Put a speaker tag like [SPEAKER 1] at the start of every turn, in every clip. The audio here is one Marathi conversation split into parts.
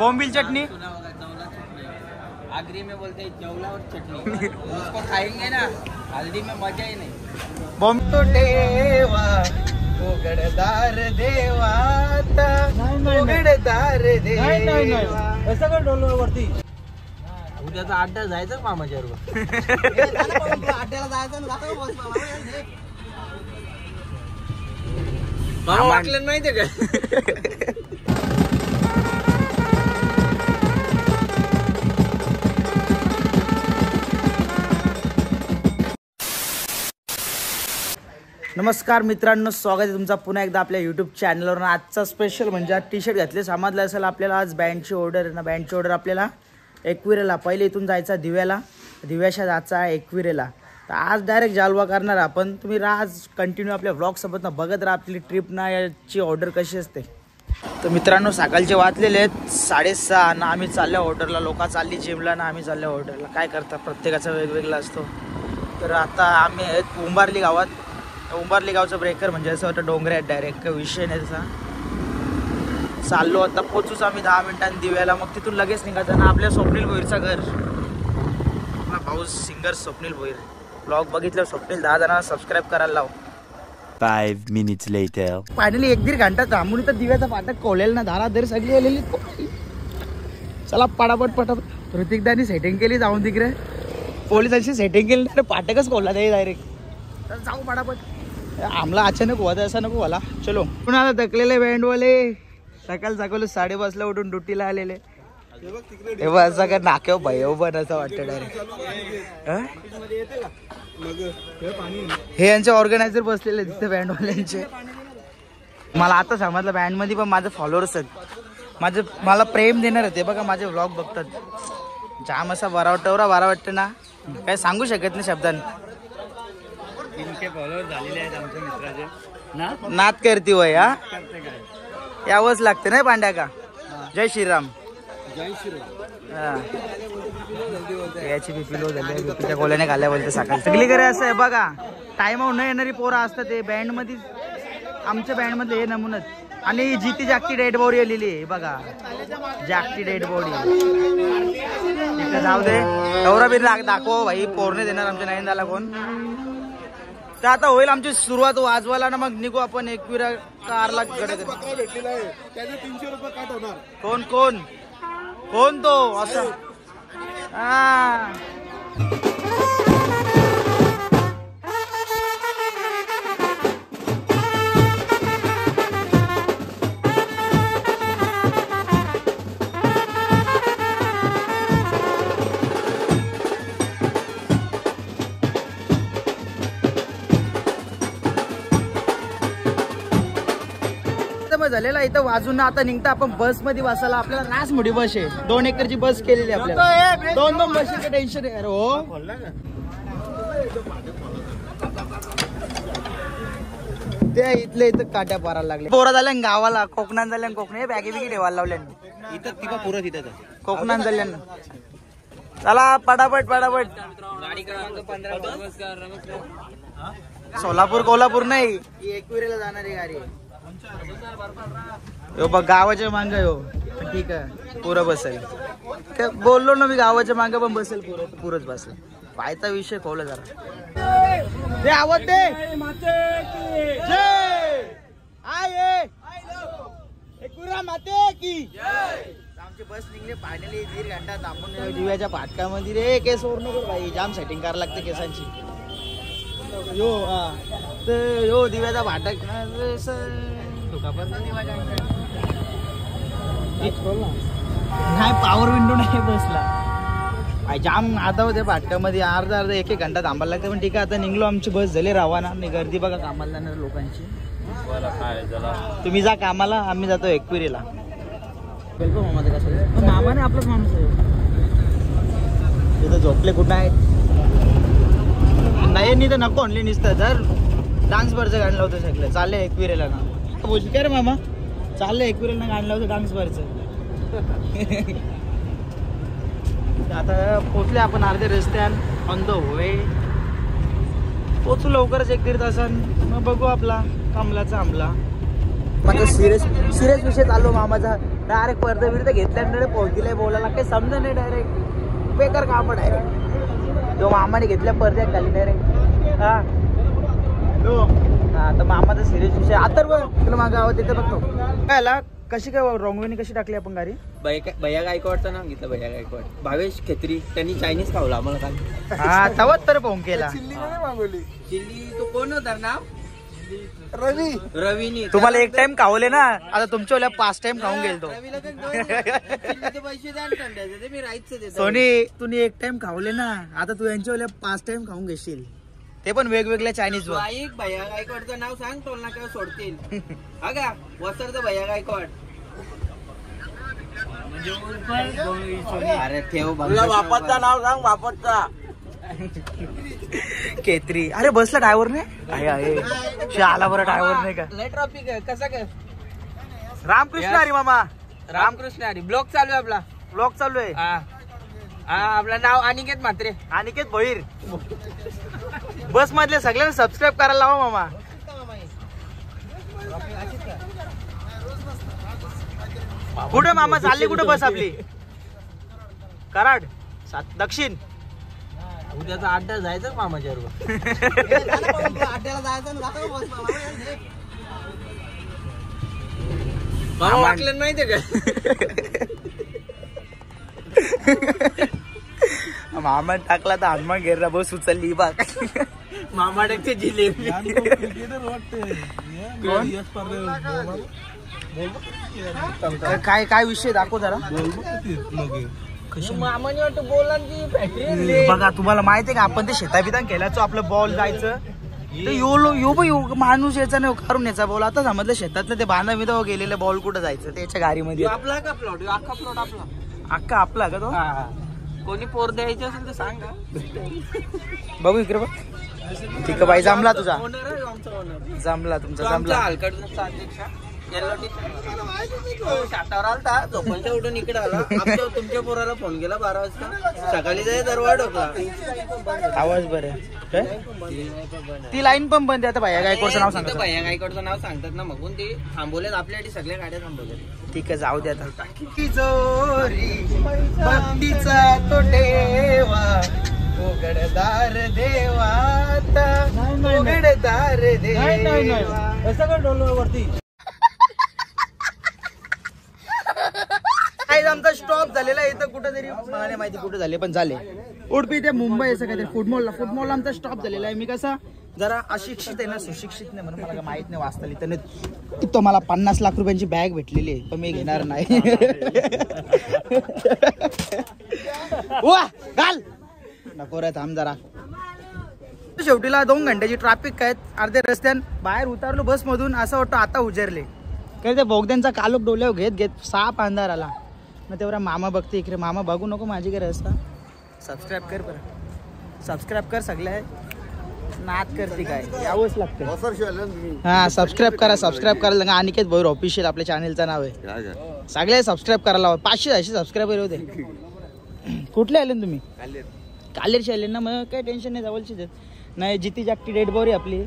[SPEAKER 1] बोंबिल चटनी
[SPEAKER 2] आगरी में बोलते हैं जवला और चटनी। उसको खाएंगे ना हल्दी में मजा ही नहीं।
[SPEAKER 1] बॉम्ब तो देवा उघडदार देवाता उघडदार देवा
[SPEAKER 2] असं का डोल वरती उद्याचा अड्डा जायचं मामाच्या बरोबर अड्ड्याला जायचं ना जातो बस मामा वाटलं माहितीये का
[SPEAKER 1] नमस्कार मित्रांनो, स्वागत आहे तुमचा पुन्हा एकदा आपल्या यूट्यूब चॅनलवर। आजचा स्पेशल म्हणजे आज टी शर्ट घातले समजलं असेल आपल्याला। आज बँडची ऑर्डर आहे ना, बँडची ऑर्डर आपल्याला एकविरेला, पहिले इथून जायचा दिव्याला, दिव्याशा जायचा एकविरेला। तर आज डायरेक्ट जालवा करणार आपण। तुम्ही आज कंटिन्यू आपल्या व्लॉगसोबत ना बघत राहा आपली ट्रिप ना, याची ऑर्डर कशी असते। तर मित्रांनो सकाळचे वाजलेले आहेत 6:30 ना, आम्ही चाललो ऑर्डरला। लोक चालली जिमला ना, आम्ही चाललो ऑर्डरला। काय करता, प्रत्येकाचा वेगवेगळा असतो। तर आता आम्ही आहेत उंबारली गावात। उंबारली गावचं ब्रेकर म्हणजे असं वाटतं डोंगर आहेत, डायरेक्ट काही विषय नाही तसा। चाललो आता, पोचूच आम्ही 10 मिनिटांनी दिव्याला। मग तिथून लगेच निघायचं ना आपल्या स्वप्नील भोईरचं घर। आपला भाऊ सिंगर स्वप्नील भोईर। ब्लॉग बघितलं स्वप्नील 10 जणांना सबस्क्राईब करायला लाव।
[SPEAKER 3] 5 minutes later.
[SPEAKER 1] फायनली 1-1.5 घंटा थांबून तर दिव्याचा फाटक कोलेल ना, धाराधर सगळी आलेली। चला पटापट पटापट। ऋतिकदानी सेटिंग केली जाऊन तिकडे, पोलिसांची सेटिंग केली तर फाटकच कोल्हा ते डायरेक्ट। तर जाऊ पटापट, आम्हाला अचानक होता असं नको मला। चलो कुणाला थकलेले बँडवाले सकाळ 5:30 उठून ड्युटीला आलेले। हे बघ असं का नाक्यावर भैया पण असं वाटतं डायरेक्ट। हे यांचे ऑर्गनायझर बसलेले तिथे बँडवाल्यांचे। मला आता समजलं बँडमध्ये पण माझे फॉलोअर्स आहेत, मला प्रेम देणार होते बघा, माझे व्लॉग बघतात। जाम असा बरा वाटतं ना, काय सांगू शकत नाही शब्दांनी।
[SPEAKER 2] इनके फॉलोअर झालेले आहेत आमच्या मित्राचे ना,
[SPEAKER 1] नाद करती वय हा यावंच लागते नाही पांड्या का। जय श्रीराम,
[SPEAKER 2] जय श्रीराम।
[SPEAKER 1] याची बीपी लो झाली, बीपीच्या गोल्याने घाल्या बोलते सकाळी सगळी करे। असं आहे बघा, टाइम न येणारी पोरं असतात ते बँड मध्ये, आमच्या बँड मध्ये हे नमुनच। आणि जिती जागती डेड बॉडी आलेली आहे बघा, जागती डेड बॉडी। जाऊ दे, एवढा बिल दाखव भाई, पोरने देणार आमच्या नाही झाला कोण। तर आता होईल आमची सुरुवात वाजवायला ना, मग निघू आपण एकविरा कारला गडे।
[SPEAKER 2] 300 रुपये काट होणार।
[SPEAKER 1] कोण कोण कोण तो असं हा झालेला इथं वाजून आता निघता आपण बस मध्ये बसायला। आपल्याला रास मोठी बस आहे, 2 एकरची बस केलेली आपल्याला। 2 बसचे टेन्शन आहे अरे हो। ते इथले इथं काट्या पारायला लागले। पोरा झाल्या गावाला, कोकणात झाल्या, कोकणी बॅगी बिगी ठेवायला लावल्या
[SPEAKER 2] इथं तिथं पुरं तिथं
[SPEAKER 1] कोकणात झाल्या। चला पटापट पटापट।
[SPEAKER 2] गाडी क्रमांक 15 नमस्कार।
[SPEAKER 1] सोलापूर कोल्हापूर नाही, एकविरेला जाणारी गाडी। यो बघ गावाच्या मांग हो, ठीक आहे पुरं बसेल। काय बोललो ना मी, गावाच्या मांग पण बसेल पुरंच बसेल। पायचा विषय खोल जरा, ते आवाज दे एकविरा माते की। आमची बस निघली फायनली 1.5 घंटा थांबून दिव्याच्या फाटकामध्ये। रे केस ओर नको भाई, जाम सेटिंग करायला लागते केसांची। यो हा तर यो दिव्याचा फाटक नाही, पॉवर विंडो नाही बसला। जाम आता होते फाटकामध्ये, अर्धा 1-1 घंटा थांबायला लागते। पण ठीक आहे, आता निघलो, आमची बस झाली रवाना। आणि गर्दी बघा कामाला जाणार लोकांची। तुम्ही जा कामाला, आम्ही जातो एकविरेला। मामाने आपलाच माणूस आहे तिथं झोपले कुठं आहेत नाही तर नको आणले निसतं। जर डान्स वरचं गाणं लावतो सगळं चाललंय एकविरेला ना, बोल काय रे मामा, चाललंय एकविरेला गाणं लावतो डान्स वरचं। आता पोचले आपण अर्ध्या रस्त्यात ऑन द वे, पोचू लवकरच 1-1.5 तासांनी। मग बघू आपला कमलाचा आमला। माझा सिरियस विषय चालू मामाचा। डायरेक्ट पडदा बिरदा घेतल्यानंतर पोहोचलाय बोलायला काही समजा नाही डायरेक्ट बेकार काम डायरेक्ट तो मामाने घेतल्या पडद्यात खाली डायरेक्ट हा तर मामाचा सिरियस विषय आता तुला मागं आवाज येते बघतो काय कशी काय रंगवणी कशी टाकली आपण गाडी
[SPEAKER 2] भैया गायकवाडचं नाव घेतलं. भैया गायकवाड भावेश खेत्री त्यांनी चायनीज खावला आम्हाला काल.
[SPEAKER 1] हा तवत तर पोहून केला
[SPEAKER 2] चिल्ली तो कोण होता नाव रवीनी.
[SPEAKER 1] तुम्हाला एक टाइम खावले ना आता तुमच्या 5 टाइम खाऊन गेलो
[SPEAKER 2] रवीला चिल्लीचे पैसे द्या थंड्याचे मी राहायचं देतो.
[SPEAKER 1] सोनी तुम्ही एक टाइम खावले ना आता तू यांच्या 5 टाइम खाऊन घेशील ते पण वेगवेगळ्या चायनीज वर.
[SPEAKER 2] ऐक भैया गायकवाडचं नाव सांग टोल नाका सोडतील. हा का वसरचं भैया गायकवाड अरे ठेव बापाचं नाव सांग बापाचा
[SPEAKER 1] केतरी. अरे बसला ड्रायव्हर नाही आहे आला बरं ड्रायव्हर नाही का
[SPEAKER 2] लय ट्रॉफिक आहे कसं काय.
[SPEAKER 1] रामकृष्ण हरी मामा
[SPEAKER 2] रामकृष्ण हरी ब्लॉग चालू आहे आपला.
[SPEAKER 1] ब्लॉग चालू आहे.
[SPEAKER 2] हा आपलं नाव अनिकेत म्हात्रे.
[SPEAKER 1] अनिकेत भोईर. बस मधले सगळ्यांना सबस्क्राईब करायला लावा मामा. कुठे मामा चालली कुठे बस आपली कराड दक्षिण
[SPEAKER 2] उद्याचा अड्डा जायचं मामाच्या बरोबर. अड्ड्याला जायचं मामा वाटलं माहितीये का
[SPEAKER 1] मामा टाकला तर हनुमान घेरला बस उचलली बघ.
[SPEAKER 2] मामाडकचे जिलेबी
[SPEAKER 1] काय काय विषय दाखव जरा.
[SPEAKER 2] मामाने वाटतं बोलांची फॅक्टरी
[SPEAKER 1] बघा तुम्हाला माहिती आहे का आपण ते शेताबितान केल्याचो आपलं बॉल जायचं यो माणूस याचा नाही काढून याचा बॉल. आता समजलं शेतातलं ते बांधा बिधा गेलेलं बॉल कुठं जायचं त्याच्या गाडीमध्ये.
[SPEAKER 2] आपला का प्लॉट अख्खा प्लॉट आपला
[SPEAKER 1] अख्खा आपला का तो.
[SPEAKER 2] कोणी पोर द्यायचे असेल तर सांग का.
[SPEAKER 1] बघू इकडे बघ. ठीक आहे बाई जमला तुझा.
[SPEAKER 2] ओनर आहे आमचा ओनर.
[SPEAKER 1] जमला तुमचा जमला.
[SPEAKER 2] हलकडचा अध्यक्ष शातावर आलता झोपांच्या उठून इकडे आला. तुमच्या पोराला फोन केला 12 वाजता सकाळी जाय दरवाजा ढोकला
[SPEAKER 1] आवाज बरं ती लाईन पण बंद आहे. आता भैया गायकवाडचं नाव सांगतो.
[SPEAKER 2] भैया गायकवाडचं नाव सांगतात ना मग ते थांबवलेत आपल्यासाठी सगळ्या गाड्या थांबवल्यात.
[SPEAKER 1] ठीक आहे जाऊ दे आता. भक्तीचा तो देवा उघडदार देवा उघडदार देवा
[SPEAKER 2] असं का डोलवरती.
[SPEAKER 1] आमचा स्टॉप झालेला आहे इथं कुठेतरी मला नाही माहिती कुठे झाले पण झाले. उडपी ते मुंबई असं काहीतरी फुटबॉलला आमचा स्टॉप झालेला आहे. मी कसा जरा अशिक्षित आहे ना सुशिक्षित नाही म्हणून मला काय माहित नाही वाचता लिहिता नाही. तिथं मला 50 लाख रुपयांची बॅग भेटलेली आहे पण मी घेणार नाही. वा घाल नको रे थांब जरा. शेवटीला 2 घंट्याची ट्रॅफिक आहेत. अर्ध्या रस्त्यान बाहेर उतारलो बस मधून असं वाटतं आता उजेरले काय. ते बोगद्यांचा कालोख डोल्यावर घेत घेत साप अंधार आला. मग तेवढा मामा बघते इकडे. मामा बघू नको माझी काय रस्ता. सबस्क्राईब कर बरं सबस्क्राईब कर. सगळ्या नाद करते काय यावंच लागतं. हा सबस्क्राईब करायला लागा. अनिकेत भोईर ऑफिशियल आपल्या चॅनलचं नाव आहे. सगळे सबस्क्राईब करायला लावा. 500 सबस्क्राईबर होते. कुठले आले तुम्ही. कालेरचे आले ना मग काही टेन्शन नाही. जवळचीच नाही. जिती जागती डेड बॉडी आपली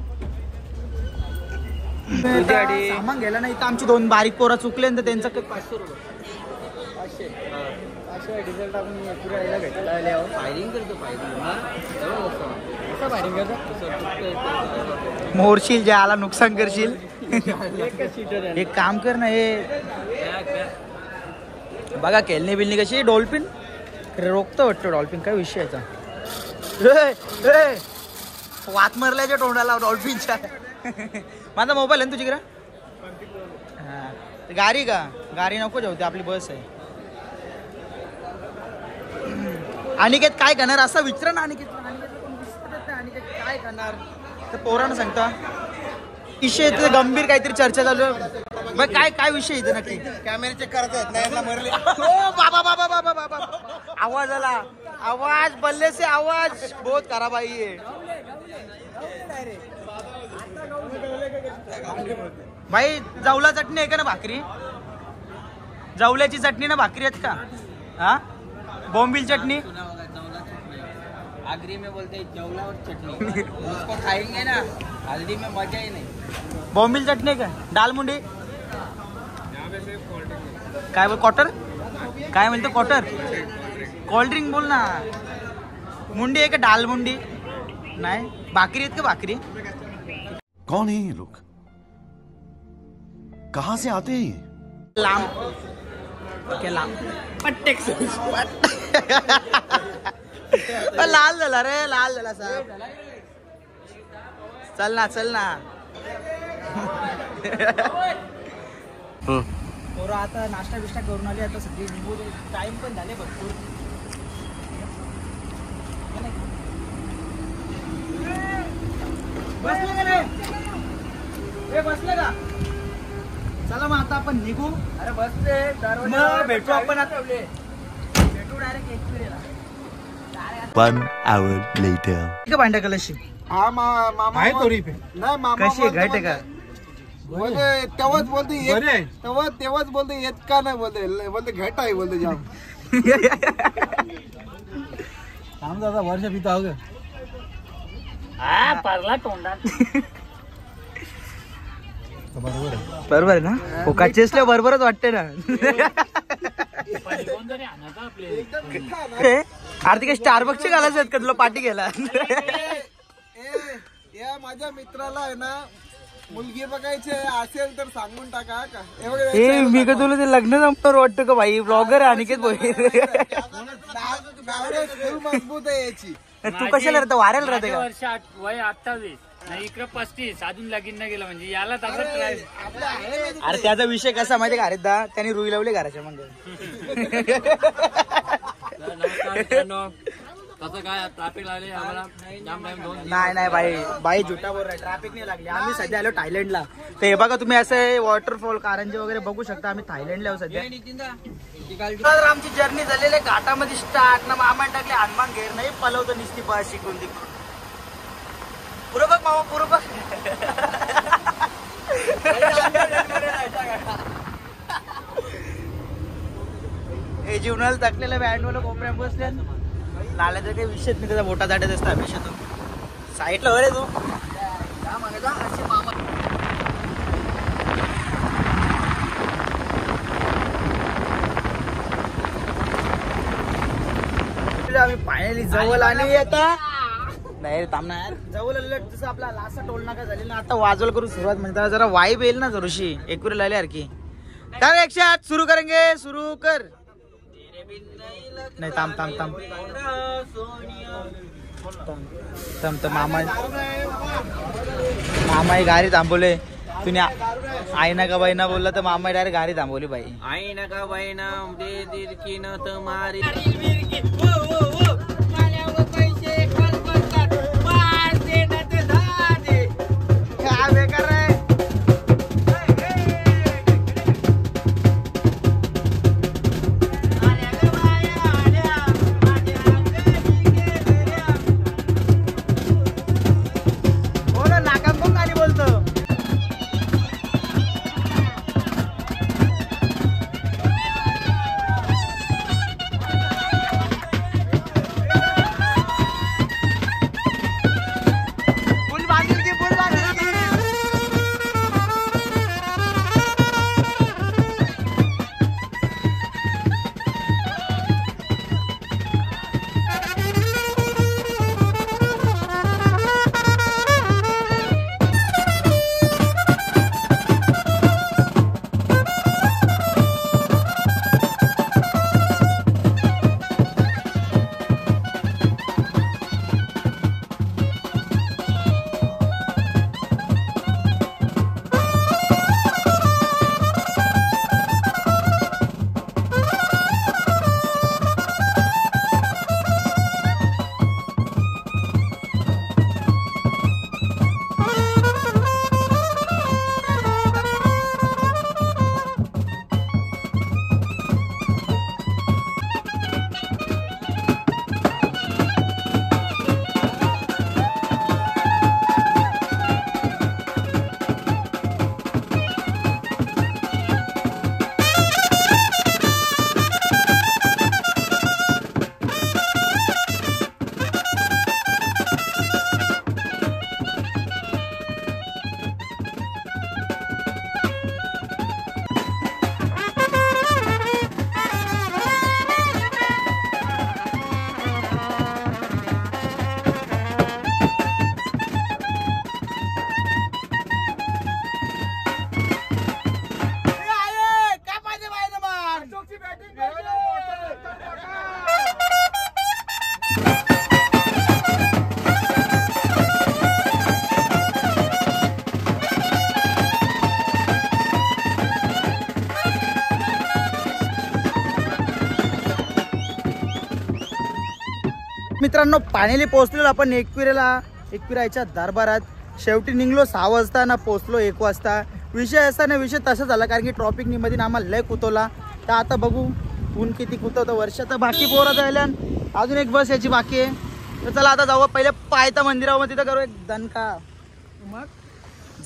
[SPEAKER 1] सामान घ्यायला नाही तर आमची 2 बारीक पोरं चुकले तर त्यांचं काही 500 रुपये 500 डिझेल टाकून भेटायला
[SPEAKER 2] फायरिंग करतो
[SPEAKER 1] मोरशील जे आला नुकसान करशील. एक काम कर ना हे बघा खेळणे बिलणी कशी डॉल्फिन रोखतं वाटतं. डॉल्फिन काय विषय याचा. वात मारल्याच्या तोंडाला डॉल्फिनच्या. माझा मोबाईल आहे ना तुझीकडे. हा गाडी का गाडी नको जाऊ. आपली बस आहे. अनिकेत काय करणार असं विचार ना. अनिकेत काय करणार तर पोरानं सांगता विषय गंभीर काहीतरी चर्चा चालू आहे. मग काय काय विषय इथे नक्की.
[SPEAKER 2] कॅमेरे चेक करायचे नाही मरले.
[SPEAKER 1] बाबा बाबा बाबा बाबा आवाज आला. आवाज बल्ले से आवाज बहुत खराब आई है. भाई जावला चटणी आहे का ना भाकरी. जावल्याची चटणी ना भाकरी आहेत का. हा बोंबील चटणी.
[SPEAKER 2] आगरी में बोलते जवला और चटनी उसको खाएंगे ना हल्दी में मजा ही नहीं.
[SPEAKER 1] बोंबील चटणी का दाल मुंडी काय बोल क्वार्टर काय म्हणतो क्वार्टर कोल्ड्रिंक बोल ना मुंडी आहे का डाल मुंडी नाही भाकरी आहेत का भाकरी
[SPEAKER 4] कौन है ये लोग कहां से आते हैं ये?
[SPEAKER 1] लांब ओके लांब पट्टेक लाल झाला रे लाल झाला साहेब चल ना पोरं आता नाश्ता बिष्टा करून आली आता सगळी निघू टाइम पण झाले भरपूर बसले का रे बसले का चला मग आता आपण निघू अरे बसले मग भेटू आपण आता भेटू डायरेक्ट
[SPEAKER 3] One hour later.
[SPEAKER 1] भांड्या कलशी
[SPEAKER 2] हा मामा
[SPEAKER 5] आहे तोरी पे
[SPEAKER 2] नाही मामा
[SPEAKER 1] कशी आहे घट आहे का
[SPEAKER 2] बोलते तेव्हाच बोलते तेव्हाच बोलते येत का नाही बोलते घट आहे बोलते जाम
[SPEAKER 5] थांब दादा वर्ष पिता हो गया
[SPEAKER 1] बरोबर आहे ना कोकाचे असल्या बरोबरच वाटते ना आर्थिक स्टारबक्सचे घालायचे आहेत का तुला पार्टी घ्यायला
[SPEAKER 2] या माझ्या मित्राला आहे ना मुलगी बघायची असेल तर सांगून टाका का
[SPEAKER 1] ए मी का तुला ते लग्न जमणार वाटतं का भाई ब्लॉगर आहे अनिकेत भाई
[SPEAKER 2] मजबूत आहे याची
[SPEAKER 1] तू कशाला राहतो वाऱ्याला राहते का
[SPEAKER 6] वर्ष वय 28 नाही इकडे 35 अजून लगीन नाही गेलं म्हणजे याला तसं
[SPEAKER 1] अरे त्याचा विषय कसा माहिती का अरे दा त्यांनी रुई लावली घराच्या मग
[SPEAKER 6] तसं काय ट्रॅफिक लागले आम्हाला जाम टाइम दोन
[SPEAKER 1] नाही बाई झुटा बोल ट्रॅफिक नाही लागली आम्ही सध्या आलो थायलंडला तर हे बघा तुम्ही असं वॉटरफॉल कारंजे वगैरे बघू शकता आम्ही थायलंडला आहोत सध्या तर आमची जर्नी झालेली आहे घाटामध्ये स्टार्ट ना मामान टाकले हनुमान घेर नाही पलवतो निसती बस शिकून तिकडून पुरं बघ मामा पुरं बघ हे जीवनाला टाकलेलं बँडवाला कोपऱ्या बसल्या लाल्याचा काही विषयच नाही त्याचा मोठा दाटत असतो हमेशा तो साईडला वर आहे तू आम्ही फायनली जवळ आणि आता नाही थांबणार जवळ आलेलं जसं आपला लासा टोल नाका झालेला आता वाजवल करून सुरुवात म्हणजे जरा वाईब येईल ना जरूशी एकूरी आली की तर एक शॉट सुरू करेंगे सुरू कर नाही थांब मामा ही गाडी थांबवले तुम्ही आई ना का बाई ना बोलला तर मामा डायरेक्ट गाडी थांबवली बाई
[SPEAKER 6] आई नका बाई ना दे दिरकी न तुम्हारी
[SPEAKER 1] काय बेकार रे मित्रांनो फायनली पोहोचलेलो आपण एकविराच्या दरबारात. शेवटी निघलो 6 वाजता ना पोहोचलो 1 वाजता. विषय असा ना विषय तसा झाला कारण की ट्रॉफिकनी मध्ये आम्हाला लय कुतवला. तर आता बघू ऊन किती कुतवतं. वर्षात बाकी पोरं जायला अजून एक बस याची बाकी आहे. तर चला आता जाऊ पहिले पायथा मंदिरावर, तिथं करू एक दणका, मग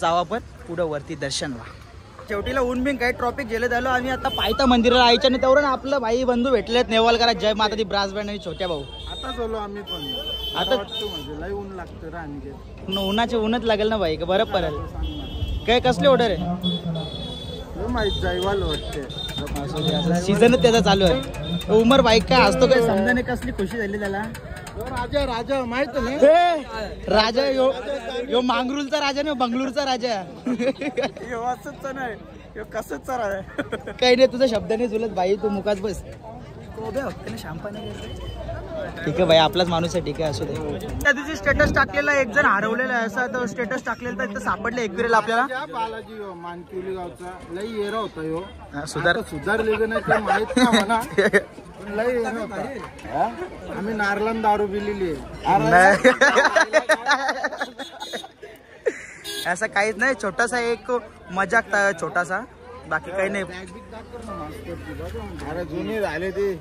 [SPEAKER 1] जाऊ आपण पुढं वरती दर्शनला. शेवटीला ऊन बिन काही ट्रॉफिक गेले झालो आम्ही आता पायथा मंदिराला आयच्या आणि तेवढं आपलं भाई बंधू भेटलेत नेवाल करा जय माता दी ब्रास बँड आणि छोट्या भाऊ.
[SPEAKER 5] आता झालो आम्ही पण
[SPEAKER 1] आता
[SPEAKER 5] म्हणजे लय ऊन लागतं रे आणि
[SPEAKER 1] उन्हाचे ऊनच लागेल ना भाई, का बरं पडेल. काय कसली ऑर्डर आहे?
[SPEAKER 5] माहित जायवाल वाटते
[SPEAKER 1] सीझनच त्याचा चालू आहे. उमर बाईक काय असतो काय समजा नाही. कसली खुशी झाली त्याला.
[SPEAKER 5] राजा राजा माहित नाही
[SPEAKER 1] राजा यो मांगरूलचा राजा नाही बंगळूरचा राजा.
[SPEAKER 5] असंच नाही कसंच
[SPEAKER 1] काही नाही तुझा शब्द नाही चुलत बाई. तू मुखात बस. ठीक आहे भाई आपलाच माणूस आहे. ठीक आहे असू दे. त्या दिवशी स्टेटस टाकलेला एक जण हरवलेला आहे असा तो स्टेटस टाकलेला तर इथं सापडलं एकविरेला आपल्याला.
[SPEAKER 5] बालाजी मानकिवली गावचा लई येरा होता यो.
[SPEAKER 1] सुधार
[SPEAKER 5] सुधारले का नाही ते माहित नाही म्हणा. लई येरा होता. आम्ही नारलन दारू पिलेली
[SPEAKER 1] असं काहीच नाही. छोटासा एक मजाक छोटासा, बाकी काही नाही.
[SPEAKER 5] अरे जुने झाले ते.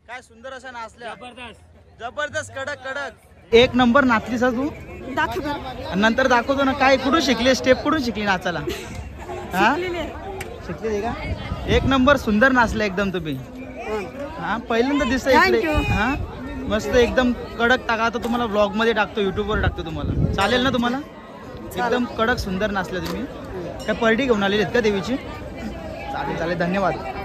[SPEAKER 1] काय सुंदर अशा नाचल्या.
[SPEAKER 6] जबरदस्त
[SPEAKER 1] जबरदस्त कडक कडक एक नंबर नाचलीस तू. नंतर दाखवतो ना. काय कुठून शिकली स्टेप कुठून शिकली नाचायला? हा शिकली का? एक नंबर सुंदर नाचले एकदम तुम्ही. हा पहिल्यांदा दिसतंय. हा मस्त एकदम कडक टाका. आता तुम्हाला ब्लॉग मध्ये टाकतो, युट्यूब वर टाकतो. तुम्हाला चालेल ना? तुम्हाला एकदम कडक सुंदर नाचले तुम्ही. काय पर्टी घेऊन आलेली आहेत का देवीची? चालेल चालेल धन्यवाद.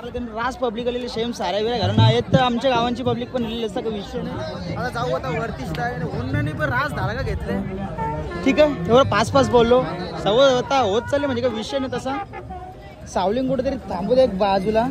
[SPEAKER 1] कारण रास पब्लिक आलेली सेम साऱ्या वेळा घालून आहेत तर आमच्या गावांची पब्लिक पण आलेली असतं का विषय नाही. आता जाऊ आता वरतीच उन्हाने पण रास धाडा का घेतले. ठीक आहे एवढं 5-5 बोललो सवय होता होत चालले म्हणजे काही विषय नाही तसा. सावलिंग कुठेतरी थांबू दे एक बाजूला.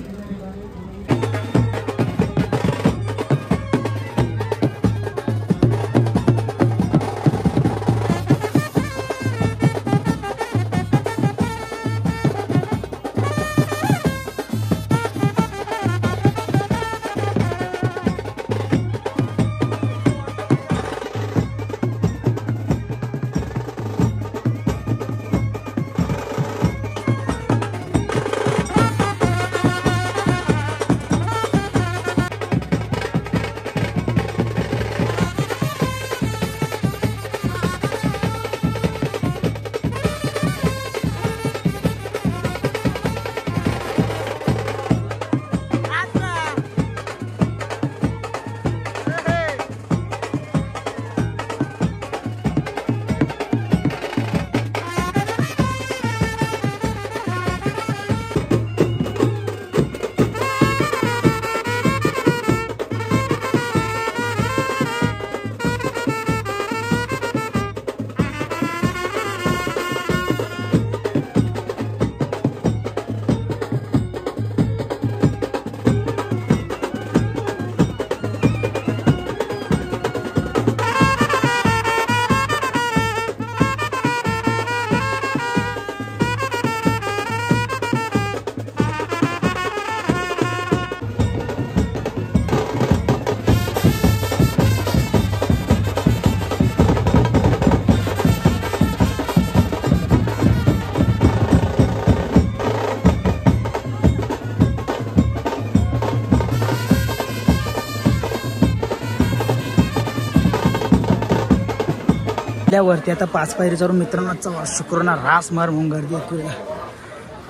[SPEAKER 1] वरती आता 5 पायरी चढून मित्रांनो आजचा शुक्रवार रास मार म्हणून गर्दी आहे.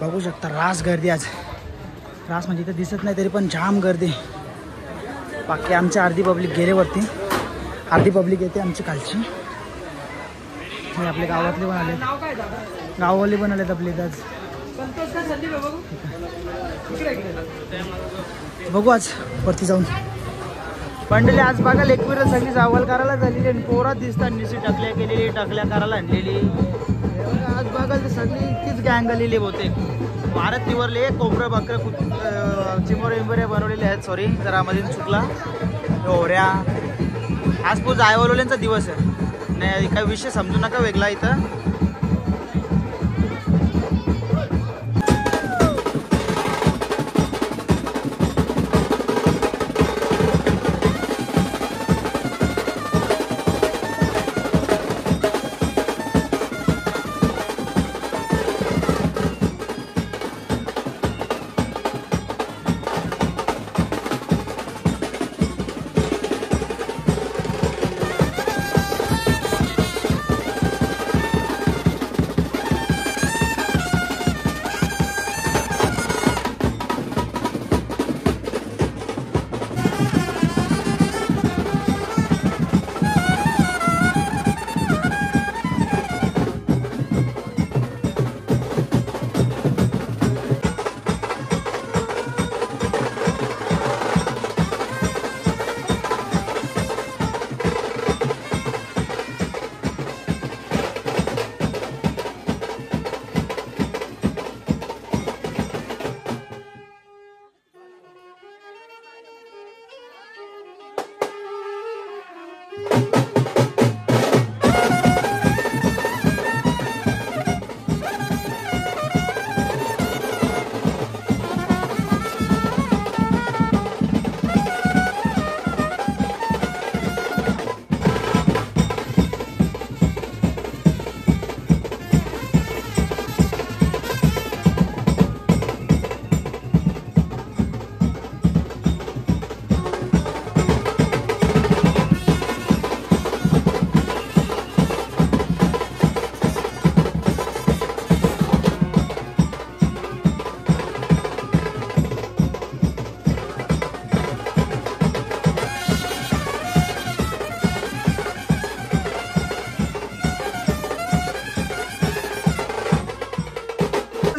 [SPEAKER 1] बघू शकता रास गर्दी आज. रास म्हणजे इथं दिसत नाही तरी पण जाम गर्दी. बाकी आमच्या अर्धी पब्लिक गेले वरती अर्धी पब्लिक येते आमची कालची. आपले गावातले पण आले गाववाले पण आलेत आपले इथं आज. बघू आज वरती जाऊन पंडले आज बघायला एकवीर सगळी जावल करायला झालेली आणि पोरात दिसतात निशी टकल्या केलेली टकल्या करायला आणलेली. आज बघायला सगळी तीच गँग आलेली बहुतेक. भारत निवरले कोबरं बकरं चिमोरे विंबऱ्या बनवलेले आहेत. सॉरी जरा मध्ये चुकला. होऱ्या आज पूज आयवलोल्यांचा दिवस आहे नाही काही विषय समजू नका वेगळा इथं.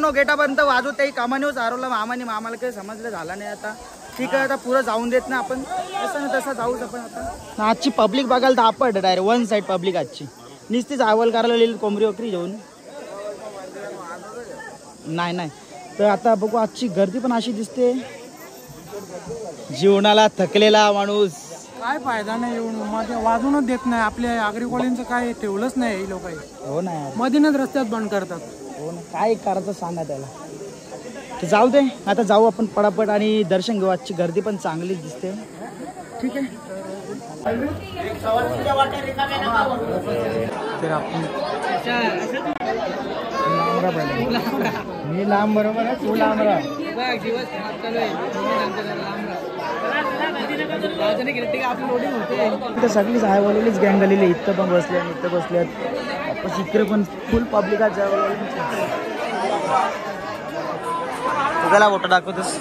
[SPEAKER 1] मित्रांनो गेटापर्यंत वाजवत त्याही कामानेच हरवलं मामाने. मामाला काही समजलं झाला नाही. आता ठीक आहे, आता पुढं जाऊन देत ना आपण, तसं ना तसं जाऊच आपण. आता आजची पब्लिक बघायला तर आपण डायरेक्ट वन साईड पब्लिक आजची नुसतीच अहवाल करायला लिहिली कोंबडी वगैरे घेऊन. नाही तर आता बघू, आजची गर्दी पण अशी दिसते. जीवनाला थकलेला माणूस.
[SPEAKER 5] काय फायदा नाही येऊन मध्ये वाजूनच देत नाही. आपल्या आगरी कॉलेजचं काय ठेवलंच नाही लोक.
[SPEAKER 1] हो ना यार,
[SPEAKER 5] मधीनच रस्त्यात बंद करतात.
[SPEAKER 1] हो ना, काय करायचं सांगा त्याला. तर जाऊ दे, आता जाऊ आपण पटापट आणि दर्शन घेऊ. आजची गर्दी पण चांगलीच दिसते. ठीक आहे, तर आपण मी लांब बरोबर आहे, तू लांब राहा. इथं सगळीच हायवालेलीच गँग आलेली. इथं पण बसले आणि इथं बसल्यात. वापस इकडे पण फुल पब्लिक आज तुला फोटो दाखवतोस.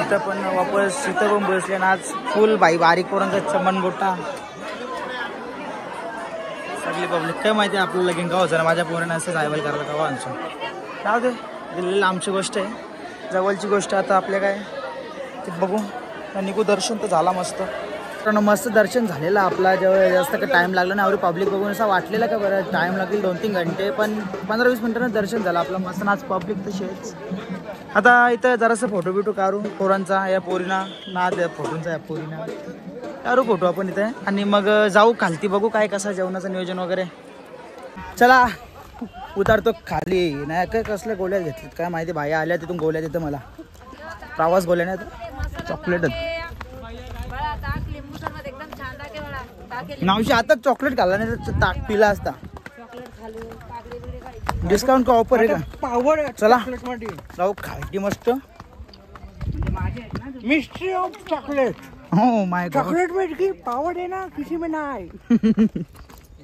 [SPEAKER 1] इथं पण वापस इथं पण बसले ना. आज फुल बाई बारीक पोरांचा चमन गोटा सगळी पब्लिक. काय माहिती आपल्याला लगीन का होतं ना, माझ्या पोरांना असं हायवाल करायला का आमचं. जाऊ दे, दिल्लीला आमची गोष्ट आहे, जवळची गोष्ट. आता आपल्या काय ते बघू निघू. दर्शन तर झाला मस्त. कारण मस्त दर्शन झालेलं आपला. जेव्हा जास्त काही टाईम लागला ना, एवढी पब्लिक बघून असं वाटलेलं का बरं टाईम लागेल 2-3 घंटे, पण 15-20 मिनिटांना दर्शन झालं आपलं मस्त. आज पब्लिक तशीच. आता इथं जरासं फोटो बिटो काढू पोरांचा, या पोरीना ना त्या फोटोंचा, या पोरीना काढू फोटो आपण इथे. आणि मग जाऊ खालती, बघू काय कसं जेवणाचं नियोजन वगैरे. चला उतारतो खाली. नाही काय कसल्या गोळ्या घेतल्यात काय माहिती. भाई आल्या तिथून गोळ्या तिथं मला प्रवास गोळ्या नाही, चॉकलेट नावशी. आता चॉकलेट घाला नाही तर ताक पिला असता. डिस्काउंट का ऑफर आहे का?
[SPEAKER 5] पावर
[SPEAKER 1] चला जाऊ खालती मस्त.
[SPEAKER 5] Mystery of chocolate.
[SPEAKER 1] हो माय गॉड,
[SPEAKER 5] चॉकलेट में की पावर आहे ना, किसी में नाही.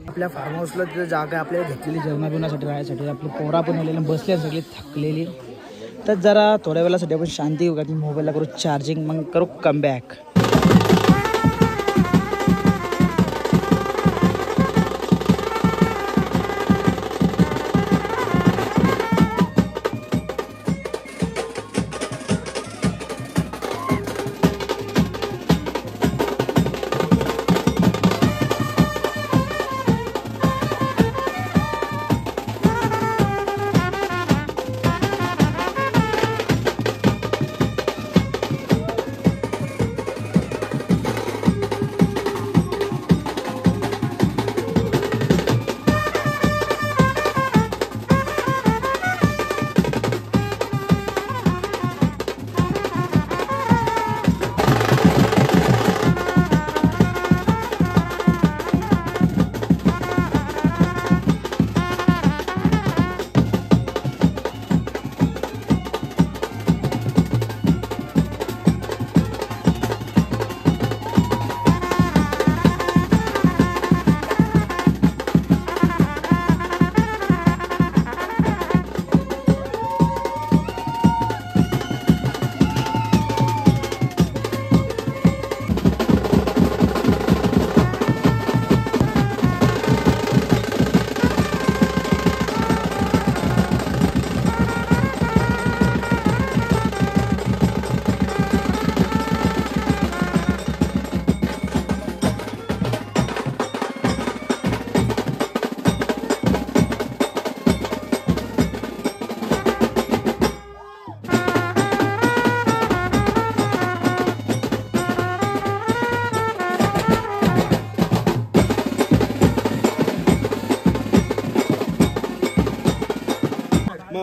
[SPEAKER 1] आपल्या फार्म हाऊसला तिथं जागा आपल्याला घेतलेली जेवणाबिवण्यासाठी राहायसाठी. आपली पोरा पण आलेली बसल्या सगळी थकलेली. तर जरा थोड्या वेळासाठी आपण शांती घेऊ का, मोबाईलला करू चार्जिंग, मग करू कमबॅक.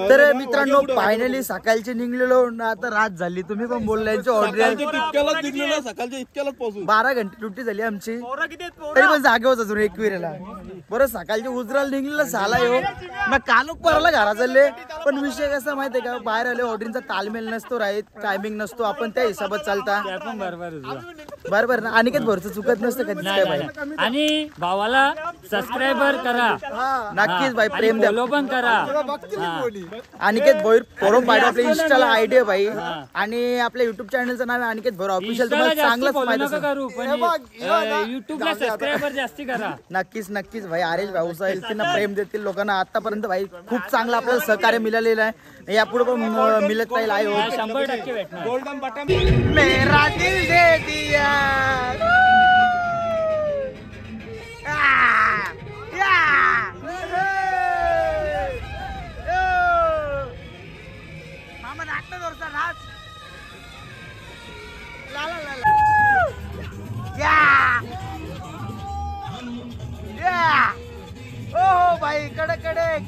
[SPEAKER 1] तर मित्रांनो फायनली सकाळची निघलेलो ना, आता रात झाली. तुम्ही पण बोलल्याची ऑर्डर
[SPEAKER 2] सकाळच्या इतक्यालाच पोहोचू.
[SPEAKER 1] 12 घंटे ड्युटी झाली आमची, तरी पण जागे होत अजून एकविरेला. बरं सकाळची उजराला निघलेलं झाला येऊ ना, कालोख परला घरा चालले. पण विषय कसा माहितीये का, बाहेर आले ऑर्डरिंगचा तालमेल नसतो, राहत टायमिंग नसतो, आपण त्या हिशोबात चालता. बरोबर ना, अनिकेत भरचं चुकत नसतं कधीच काय
[SPEAKER 6] नाही,
[SPEAKER 1] भाई.
[SPEAKER 6] नाही. आणि भावाला सबस्क्रायबर करा,
[SPEAKER 1] नक्कीच भाई, प्रेम द्या.
[SPEAKER 6] फॉलो पण करा. हा.
[SPEAKER 1] अनिकेत भोईर फोरम पाहिजे आपल्या इंस्टाला आयडी आहे भाई. आणि आपल्या युट्यूब चॅनलचं नाव आहे अनिकेत भोईर ऑफिशियल.
[SPEAKER 6] इंस्टाला
[SPEAKER 1] तुम्हाला
[SPEAKER 6] जास्त
[SPEAKER 1] चांगलंच
[SPEAKER 6] follow
[SPEAKER 1] माहिती
[SPEAKER 6] नका
[SPEAKER 1] असेल.
[SPEAKER 6] करू, पण युट्यूबला सबस्क्रायबर जास्ती करा.
[SPEAKER 1] नक्कीच नक्कीच भाई. आरेश भाऊचा इतकं प्रेम देतील लोकांना आतापर्यंत भाई. खूप चांगलं आपल्याला सहकार्य मिळालेलं आहे, यापुढे पण मिळत राहील. आई हो
[SPEAKER 6] 100% भेटणार.
[SPEAKER 1] मेरा दिल दे दिया. मामा नाचता जोरचा नाच. ला ला ला ला. या ओ भाई कडक कडक.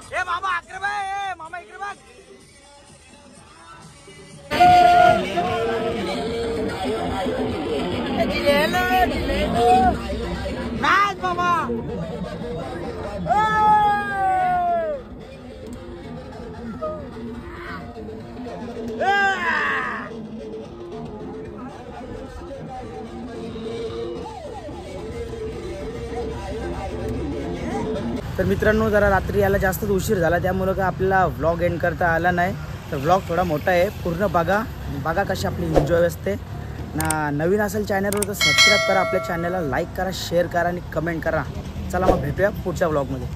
[SPEAKER 1] ए मामा अकरे बाय, ए मामा इकडे बघ. नाच मामा. तर मित्रांनो, जरा रात्री यायला जास्तच उशीर झाला, त्यामुळं का आपल्याला व्लॉग एंड करता आला नाही. तर व्लॉग थोडा मोठा आहे, पूर्ण बघा कशी आपली एन्जॉय असते ना. नवीन असेल चॅनलवर तर सबस्क्राईब करा, आपल्या चॅनलला लाईक करा, शेअर करा आणि कमेंट करा. चला मग भेटूया पुढच्या व्लॉगमध्ये.